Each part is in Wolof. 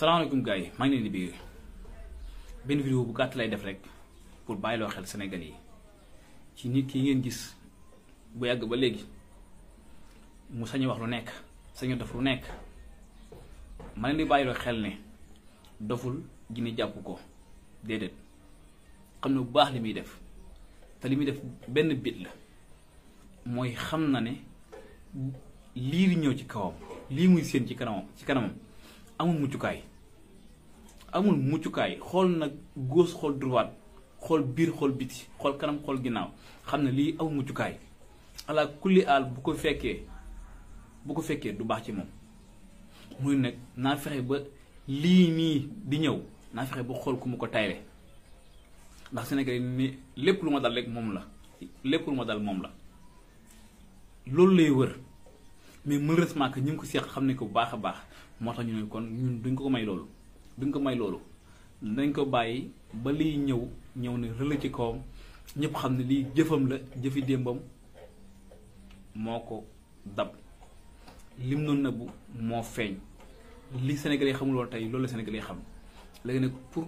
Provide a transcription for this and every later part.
salaamaaleykum gars yi maa ngi leen di bëgg benn vidéo bu gàtt lay def rek pour bàyyiloo xel Sénégal yi ci nit ki ngeen gis bu yàgg ba léegi mu sañ wax lu nekk sañu def lu nekk ma leen di bàyyiloo xel ne doful jinne jàpp ko déedéet xam na bu baax li muy def te li muy def benn bit la mooy xam na ne lii di ñëw ci kawam lii muy séen ci kanamam amul muccukaay xool nag gauche xool droite xool biir xool biti xool kanam xool ginnaaw xam ne lii amul muccukaay ala kulli aal bu ko fekkee du baax ci moom muy nag naa fexe ba lii nii di ñëw naa fexe ba xool ku mu ko tayle ndax Sénégal ni lépp lu ma dal rek moom la lépp lu ma dal moom la loolu lay wër mais malheureusement que ñu ngi ko seeq xam ne ko bu baax a baax moo tax ñu ne kon ñun duñ ko may loolu dañ ko bàyyi ba liy ñëw ne rëla ci kawam ñëpp xam ne lii jëfam la jëfi démbam moo ko dab lim noonu nëbbu moo feeñ li Sénégalais yi xamul woon tey loolu la Sénégalais yi xam léegi nag pour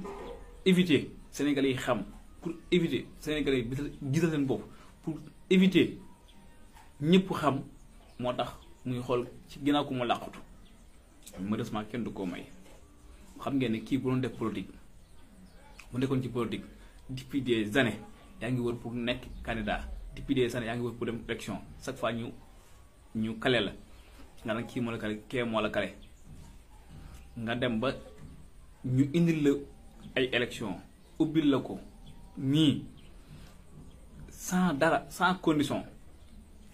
éviter Sénégalais yi xam pour éviter Sénégalais yi gisal seen bopp pour éviter ñëpp xam moo tax muy xool ci ginnaaw ko mu làqatu malheureusement kenn du ko may xam ngeen ne kii bu doon def politique bu nekkoon ci politique depuis des années yaa ngi wër pour nekk candidat depuis des années yaa ngi wër pour dem élection chaque fois ñu kale la nga nag kii moo la kale kee moo la kale nga dem ba ñu indil la ay élection ubbil la ko nii sans dara sans condition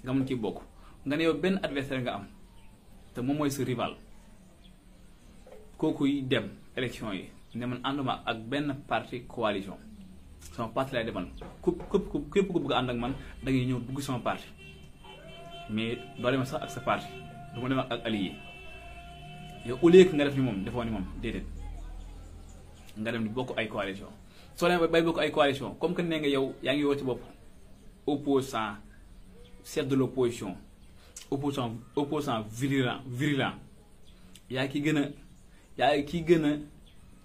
nga mun ci bokk nga ne yow benn adversaire nga am te moom mooy sa rival kooku yi dem élection yi ne man ànduma ak benn parti coalition sama parti lay demal képp ku bëgg ànd ak man da ngay ñëw dugg sama parti mais doo demee sax ak sa parti du ma dem ak allié yow au lieu que nga def ni moom defoo ni moom déedéet nga dem di bokk ay coalition soo demee bay bokk ay coalition comme que nee nga yow yaa ngi woo ci bopp opposant chef de l'opposition opposant virulent yaa ki gën a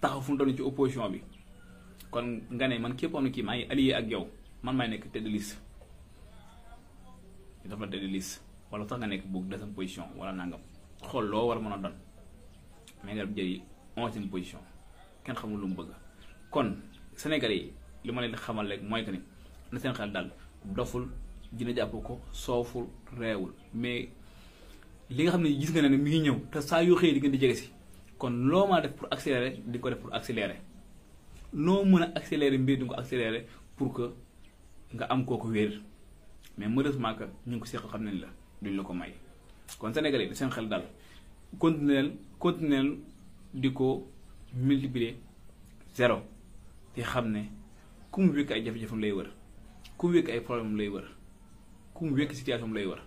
taxaw fu mu doon ci opposition bi kon nga ne man képp am na kii maa ngi allié ak yow man maay nekk tête de liste ñu def la tête de liste wala sax nga nekk boog deuxième position wala nangam xool loo war a mën a doon mais nga jëli 11e position kenn xamul lu mu bëgg kon Sénégalais yi li ma leen di xamal rek mooy que ni na seen xel dal doful dina jàpp ko sooful reewul mais li nga xam ne gis nga ne mi ngi ñëw te saa yoo xëyee di ngeen di jege si kon loo maa def pour accélérer di ko def pour accélérer noo mën a accélérer mbir di ko accélérer pour que nga am kooku wér mais malheureusement que ñu ngi ko seq xam nañ la duñ la ko may kon Sénégalais yi seen xel dal continuer di ko multiplier 0 te xam ne ku mu wékk ay jafe-jafam lay wër ku mu wékk ay problème lay wër ku mu wékk situation lay wër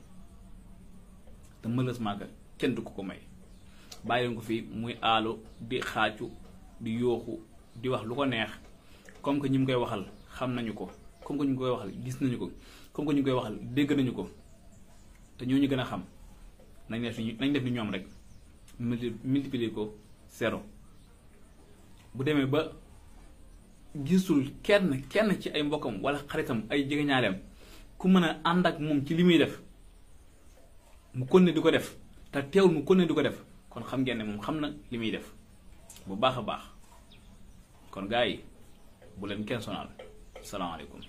te malheureusement que kenn du ko may bàyyi leen ko fii muy aalu di xaacu di yooxu di wax lu ko neex comme que ñi mu koy waxal xam nañu ko comme que ñu koy waxal gis nañu ko comme que ñu koy waxal dégg nañu ko te ñoo ñu gën a xam nañ def ni ñoom rek multiplier ko 0 bu demee ba gisul kenn ci ay mbokkam wala xaritam ay jegeñaaleem ku mën a ànd ak moom ci li muy def mu konne di ko def te teewul mu konne di ko def kon xam ngeen ne moom xam na li muy def bu baax a baax kon gars yi bu leen kenn sonal salaamaaleykum